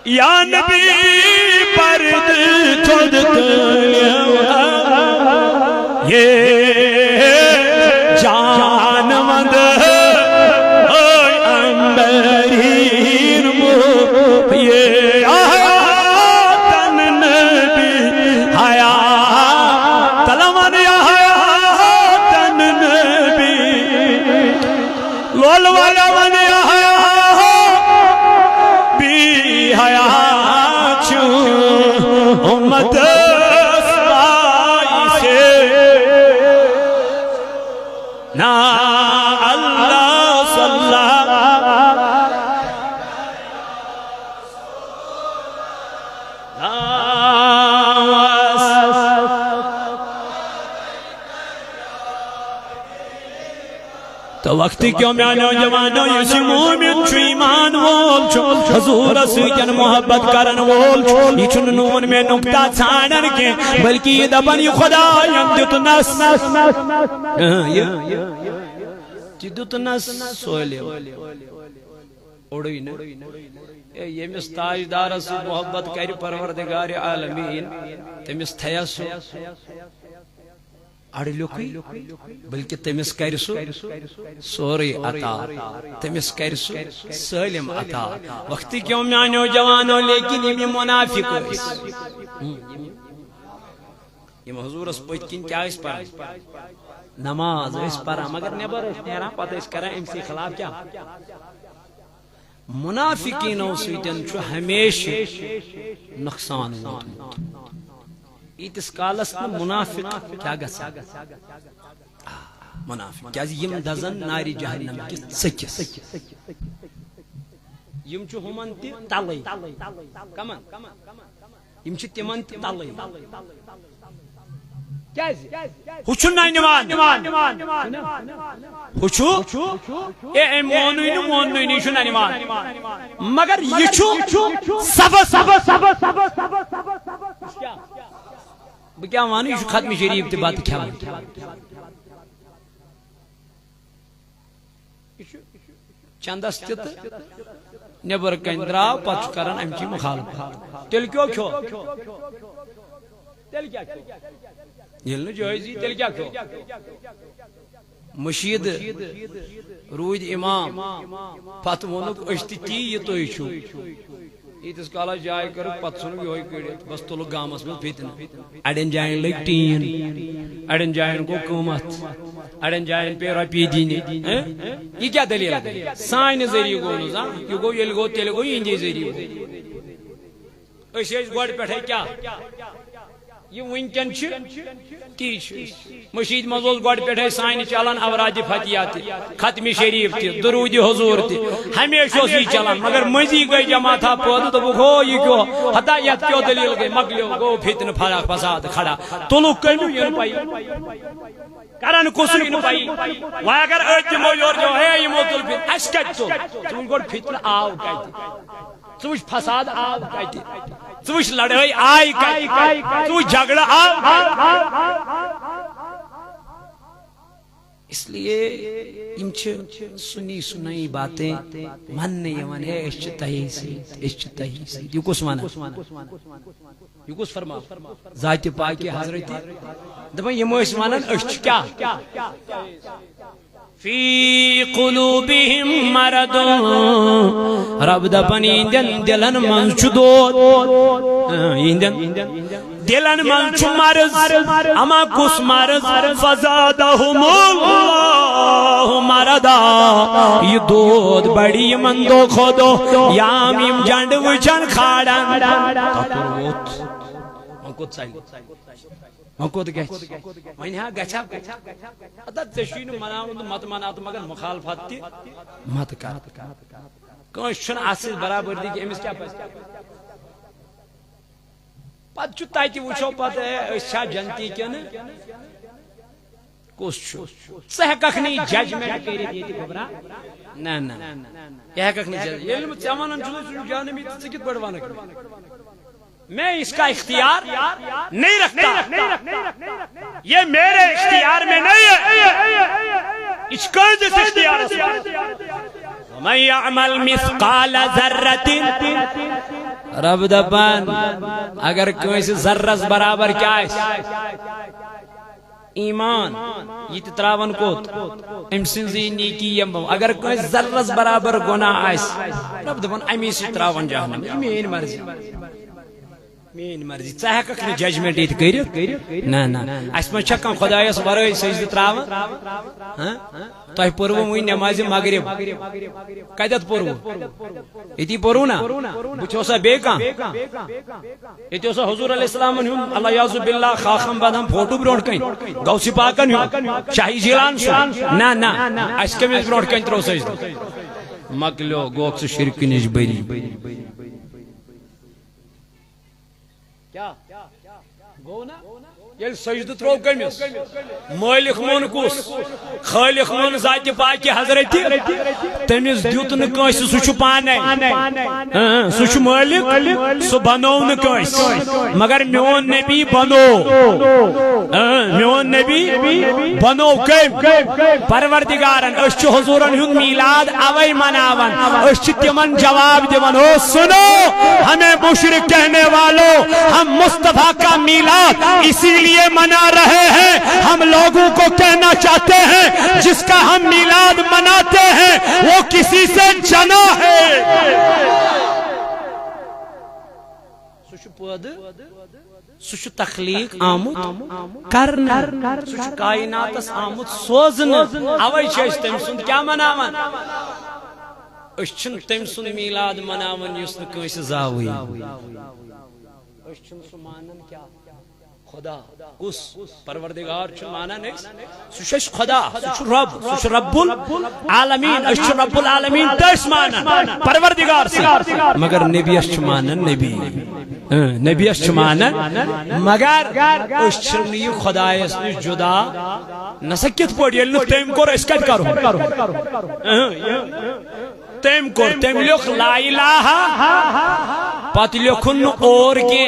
یا نبی پرد تھود یہ جان مند امبرین مو یہ آتن نبی حیا تلمان یا حیاتن نبی لول والا من یا بی حیا چھو امت سائی سے نا اللہ صلی تو وقتی کیوں میں نوجوانوں یسی مومن چھو ایمان وول چھو حضور سویتن محبت کرن وول چھو یہ چھن نون میں نکتہ چھانن کے بلکہ یہ دبن یہ خدا یندت نس جدت نس سوئلے اڑوئی نا یہ مستاج دار سے محبت کری پروردگار عالمین تمس تھیسو اڑی لوکی بلکہ تمس کرسو سوری عطا تمس کرسو سالم عطا وقتی کیوں میانو جوانو لیکن یہ منافق یہ حضور اس پوچھتین کیا اس پر نماز اس پر مگر نبر اس نیرہ پتہ اس کریں امسی خلاف کیا منافقینوں سیدن چھو ہمیشہ نقصان ہوتا ایتس کالس منافق کیا گسا منافق کیا یم دزن ناری جہنم کی سکس یم چھو ہمن تی تلی کمن یم چھو تمن تی تلی ہوچھن نہ نمان ہوچھو اے مونوی نو مونوی نی چھن نمان مگر یہ چھو سب بہ کیا وانو یہ ختم شریف تہ بات کھیوان چندس تہ نبر کن دراو پتہ کران امچی مخالفت تیل کیو کھو تیل کیا یل نہ جائزی تیل کیا کھو مشید روید امام پتہ وونک اشتی تی یہ تو چھو یتس کالا جائے کر پتہ سنو یہ کڑت بس تلو گامس من فتن اڑین جائن لگ ٹین اڑین جائن کو قومت اڑین جائن پہ رپی دین یہ کیا دلیل سائن ذریعہ گو نہ یہ گو یل گو تیل گو یہ ذریعہ اس گوڑ پٹھے کیا یہ ونکن تی مشید مزول گوڑ پٹھے سائن چلان اوراد فتحیات ختم شریف تہ درود حضور تہ ہمیشہ یہ چلان مگر مزی گئی جماعت پود تو ہو یہ کیوں ہتا یت کیوں دلیل گئی مکلیو گو فتن فرق فساد کھڑا تلو کمیو یہ پائی کرن کسر یہ پائی و اگر اجمو یور جو ہے یہ متل پھر اسکت تو گوڑ فتن آو کہتی تو فساد آو کہتی تو لڑائی آئی تو جھگڑا اس لیے یم سنی سنائی باتیں من نہیں ہے اس تہی سے یہ کس مانا یہ کس فرما ذات پاک حضرت دپن یم اس مانن اس کیا فی قلوبہم مرض رب دپن ایندن دلن من چدود ایندن دلن من چھ مرض اما کس مرض فزادہم اللہ مرضا یہ دود بڑی من دو خودو یام یم جنڈ وچن کھاڑن تکروت مکوت سائی مکوت گھچ وین ہاں گھچا اتا تشوین مناون مت منات مگر مخالفت تی مت کر کانس چھن اصل برابر دی کہ امس کیا پس پت چھ تاتی وچھو پت ہے جنتی کن کس چھو سہکک نہیں ججمنٹ کری دیتی خبرہ نا نا یہ ہکک نہیں ججمنٹ یہ علم چمانن چھو جانمی تسکت بڑھوانا کر میں اس کا اختیار نہیں رکھتا یہ میرے اختیار میں نہیں ہے اس کا اختیار وَمَنْ يَعْمَلْ مِثْقَالَ ذَرَّةٍ رب دپان اگر کوئی ذرس برابر کیا ہے ایمان یہ تراون کوت ام سنزی نیکی یم اگر کوئی ذرس برابر گناہ آئس رب دپان امی سے تراون جہنم یہ میری مرضی مین مرضی ژٕ ہیٚککھ نہٕ ججمنٹ ییٚتہِ کٔرِتھ نہ نہ اَسہِ منٛز چھا کانٛہہ خۄدایس ورٲے سجدٕ ترٛاوان تۄہہِ پوٚروٕ وٕنۍ نٮ۪مازِ مغرب کتٮ۪تھ پوٚروٕ ییٚتی پوٚروٕ نا بٕتھِ اوسا بیٚیہِ کانٛہہ ییٚتہِ اوسا حضوٗر علیہ السلامن ہُنٛد اللہ یعوذ باللہ خاخم بدم فوٹو برونٛٹھ کَنۍ غوثِ پاکن ہُنٛد شاہی جیلان سُنٛد نہ نہ اَسہِ کٔمِس برونٛٹھ کَنۍ ترٛوو سجدٕ مۄکلیو گوکھ ژٕ شرکہٕ نِش بٔری کیا گو نا یل سجدہ ترو کمس مالک مون کس خالق مون ذات پاک حضرت تمس دیت نہ کس سہ چھ پانے سہ چھ مالک سہ بنو نہ کس مگر میون نبی بنو میون نبی بنو کم پروردگارن اس چھ حضورن ہند میلاد اوے مناون اس چھ تمن جواب دیون او سنو ہمیں مشرک کہنے والوں ہم مصطفیٰ کا میلاد اسی لیے منا رہے ہیں ہم لوگوں کو کہنا چاہتے ہیں جس کا ہم میلاد مناتے ہیں وہ کسی سے جنا ہے سوچ تخلیق آمد کرنا سوچ کائنات آمد سوزن اوے چھ تم سند کیا مناون اس چھن تم سند میلاد مناون یس نہ کٲنٛسہِ زاوٕے اس چھن سُہ مانن کیا خدا کس پروردگار چھ مانن سہ خدا سہ رب العالمین اس رب العالمین تس مانن پروردگار سے مگر نبی اس چھ مانن نبی نبی اس چمانا مگر اس چرنی خدایس نش جدا نسکت پوڑ یل تیم کور اس کٹ کرو تیم کور تیم لوگ لا الہ پت لکھن اور کی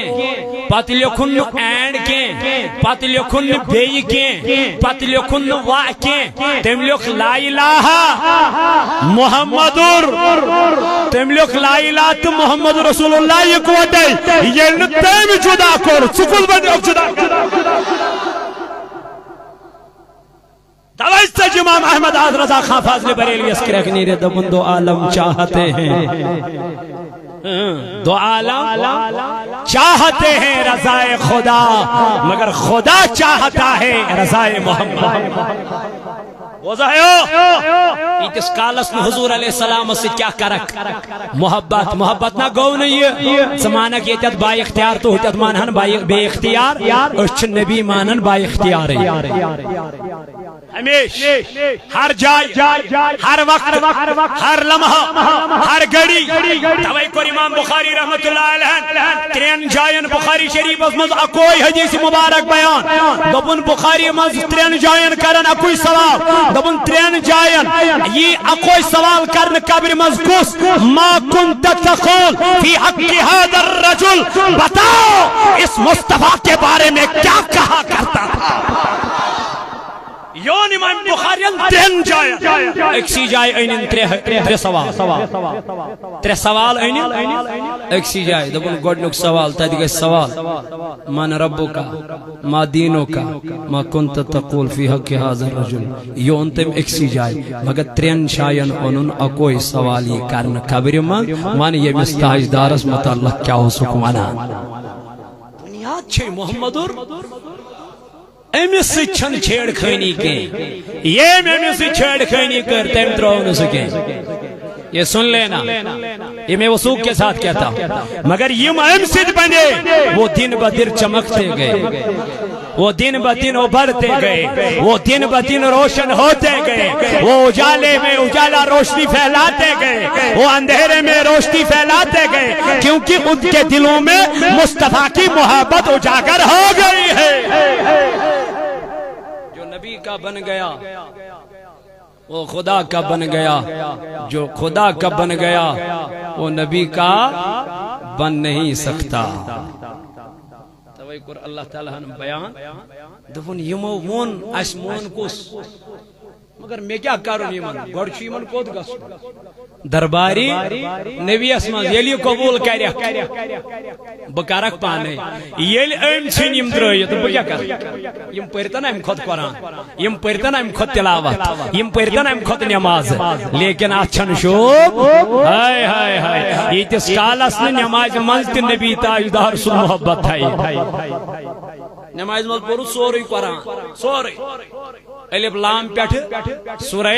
پت لکھن اینڈ کی پت لکھن بی کی پت لکھن وا کی تیم لوگ لا الہ محمد تیم لوگ لا الہ تو محمد رسول اللہ یکوٹے یل تیم جدا کور سکول بندی جدا توجہ امام احمد آز رضا خان فاضل بریلوی اسکرک نیرے دبن دو عالم چاہتے ہیں دو عالم چاہتے ہیں رضائے خدا مگر خدا چاہتا ہے رضائے محمد اس کالس حضور علیہ السلام سے کیا کرک محبت محبت نہ گو نہیں زمانہ کی اتت با اختیار تو اتت مانہن بے اختیار اس نبی مانن با اختیار ہمیش ہر جائے ہر وقت ہر لمحہ ہر گھڑی توئی کو امام بخاری رحمت اللہ علیہ ترین جائن بخاری شریف مز اکوئی حدیث مبارک بیان دبن بخاری مز ترین جائن کرن اکوئی سوال دبن ترین جائن یہ اکوئی سوال کرن قبر مز کس ما کنت تقول فی حق هذا الرجل بتاؤ اس مصطفیٰ کے بارے میں کیا کہا کرتا تھا یون امام بخاری ترین جائن ایک سی جائے اینن ترے سوال ترے سوال اینن ایک سی جائے دبن گوڑنک سوال تا دیگه سوال من ربک ما دینک ما کنت تقول فی حق هذا الرجل یون تم ایک سی جائے مگر ترین شائن انن اکوئی سوالی کرن قبر من یہ مستاج دارس متعلق کیا ہو سکوانا بنیاد چھے محمد ایمی سے چھن چھیڑ کھینی کے یہ ایمی سے چھیڑ کھینی کر تیم ترو نہ سکیں یہ سن لینا یہ میں وثوق کے ساتھ کہتا ہوں مگر یہ مہم سے بنے وہ دن بدر چمکتے گئے وہ دن بدن ابھرتے گئے وہ دن بدن روشن ہوتے گئے وہ اجالے میں اجالا روشنی پھیلاتے گئے وہ اندھیرے میں روشنی پھیلاتے گئے کیونکہ ان کے دلوں میں مصطفیٰ کی محبت اجاگر ہو گئی ہے جو نبی کا بن گیا وہ خدا کا بن گیا جو خدا کا بن گیا وہ نبی کا بن نہیں سکتا اللہ تعالیٰ نے بیان دفن یمو مون اس مون کس مگر میں کیا کروں یمن گوڑچی یمن کود گس درباری نبی اسمان یلی قبول کریا بکارک پانے یلی ایم چھن یم دروی تو بکیا کر یم پرتن ایم خود قرآن یم پرتن ایم خود تلاوت یم پرتن ایم خود نماز لیکن اچھن شوب ہائے ہائے ہائے یہ تس کالس نے نماز منزت نبی تاجدار سو محبت ہے نماز مز پورو سوری قرآن سوری الف لام پیٹھ سورہ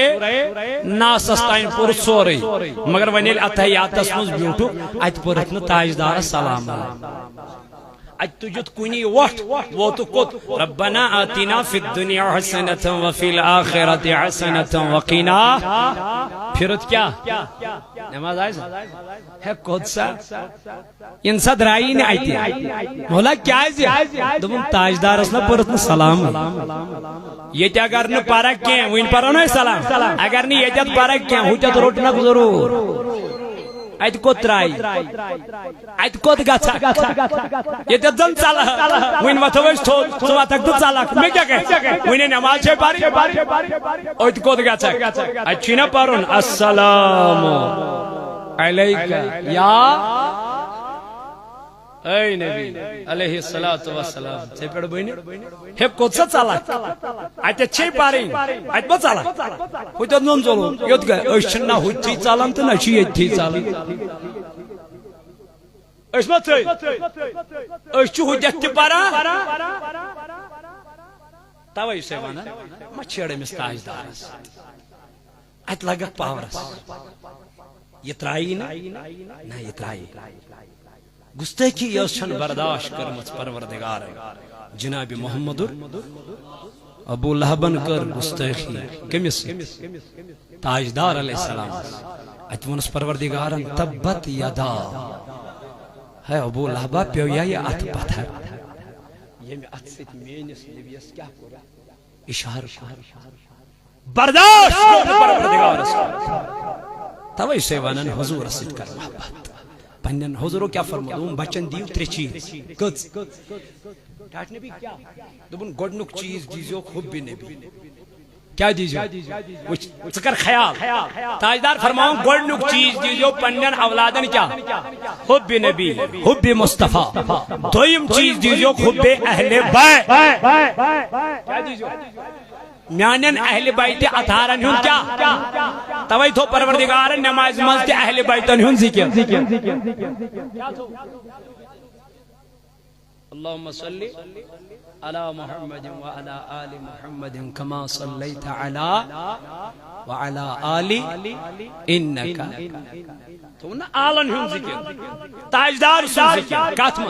ناس استائن پور سوری مگر ونیل اتحیات اسمز بیوٹو ات پورتن تاجدار سلام ات تجد کنی وقت وہ تو کت ربنا آتنا فی الدنیا حسنتا وفی الاخرت حسنتا وقینا پھرت کیا نماز آئیسا ہے قدسہ انسا درائی نہیں آئیتی مولا کیا ہے دبن تاجدار اسنا پرتن سلام یہ تے اگر نہ پارک کیں وین پرانو سلام اگر نہیں یہ تے پارک کیں ہوتا تو روٹنا ضرور ایت کو ترائی ایت کو گچھا یہ تے دن چلا وین وتوش تو سوا تک تو چلا میں کیا کہ وین نماز چھ پاری ایت کو گچھا اچھی نہ پارون السلام علیکہ یا اے نبی علیہ السلام سے پڑھ بہنی ہے کچھ چلا ایت چھ پاری ایت بہ چلا ہوئی تو نون چلو یوت گئے اشن نہ ہوئی تھی چالم تو نہ چھی تھی چالم اش مت اش چھ ہوئی دت پارا توئی سے وانا مچھڑے مستاج دارس ایت لگت پاورس یہ ترائی نہ یہ ترائی گستاخی یوشن برداشت کرمت پروردگار جناب محمد ابو لہبن کر گستاخی کمس تاجدار علیہ السلام اتونس پروردگارن تبت یدا ہے ابو لہبا پیو یہ ات پتھر یہ میں ات ست مینس نبیس کیا کورا اشارہ برداشت پروردگارس توے سے ونن حضور ست کر محبت پنن حضور کیا فرمودون بچن دیو ترے چیز کچ ٹاٹ نبی کیا دبن گڈنک چیز دیزو حب نبی کیا دیزو ذکر خیال تاجدار فرماؤں گڈنک چیز دیزو پنن اولادن کیا حب نبی حب مصطفیٰ دویم چیز دیزو حب اہل بیت کیا دیزو میانن اہل بیت اطہارن ہن کیا توئی تو پروردگار نماز مز اہل بیتن ہن ذکر اللهم صل على محمد وعلى آل محمد كما صليت على وعلى آل إنك تو نا آلن ہن ذکر تاجدار سن ذکر کاتم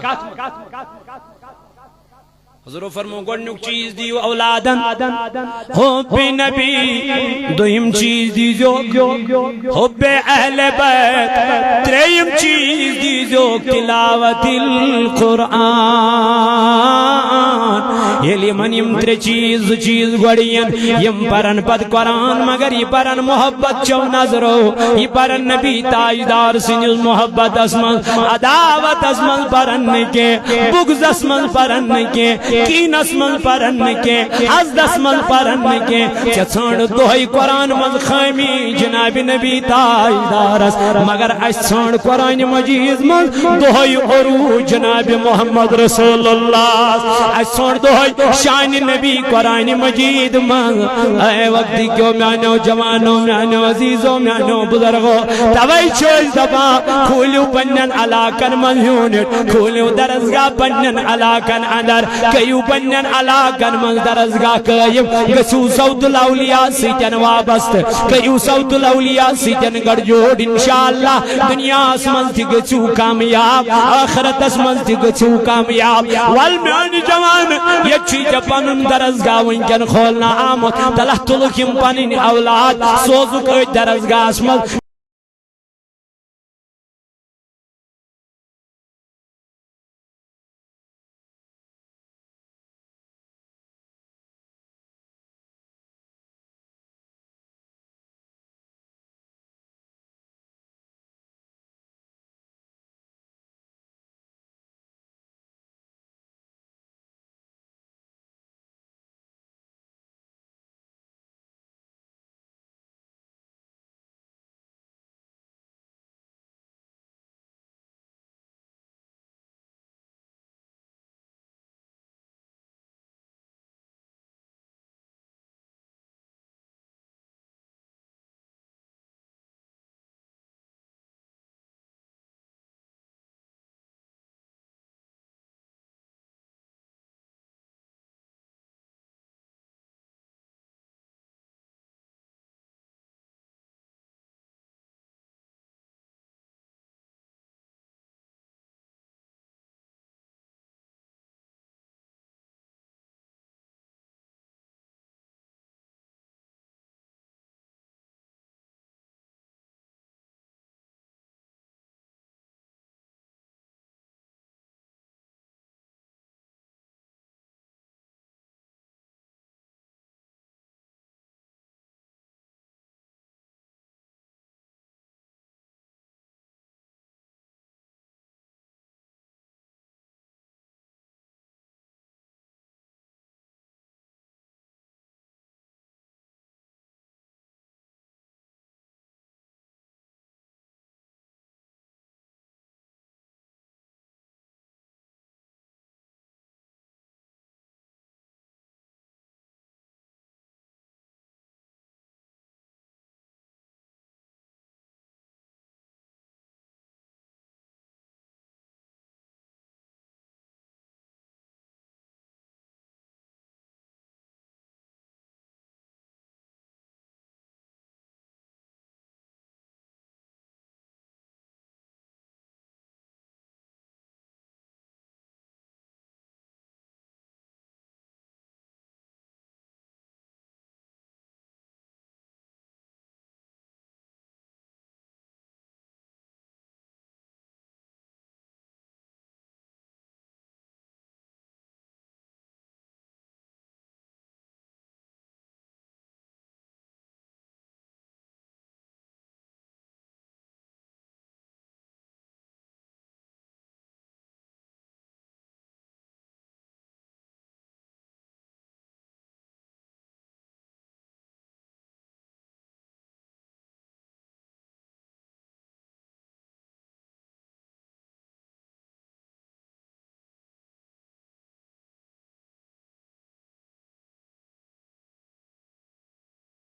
حضور فرمو گوڑنک چیز دیو اولادن حب نبی دویم چیز دیزو حب اہل بیت تریم چیز دیزو تلاوت القرآن یلی من یم تر چیز گوڑین یم پرن پد قرآن مگر یہ پرن محبت چو نظرو یہ پرن نبی تاجدار سنجل محبت اسمن عداوت اسمن پرن کے بغض اسمن پرن کے کین اسمن پرن کے حزد اسمن پرن کے چچھانڈ دوہی قرآن من خامی جناب نبی تاجدارس مگر اشچھانڈ قرآن مجید من دوہی عروج جناب محمد رسول اللہ اشچھانڈ دوہی شان نبی قرآن مجید من اے وقتی کیوں میانو جوانو میانو عزیزو میانو بزرگو توائی چوز دبا کھولیو پنن علاقن من یونٹ کھولیو درزگاہ پنن علاقن اندر کئیو پنن علاقن من درزگاہ قائم گسو صوت الاولیاء سیتن وابست کئیو صوت الاولیاء سیتن گڑ جوڑ انشاءاللہ دنیا اسمن تھی گسو کامیاب آخرت اسمن تھی گسو کامیاب والمیان جوان یہ چیز پنن درزگاہ ونکن کھولنا آمد تلہ تلکیم پنن اولاد سوزو کوئی درزگاہ اسمن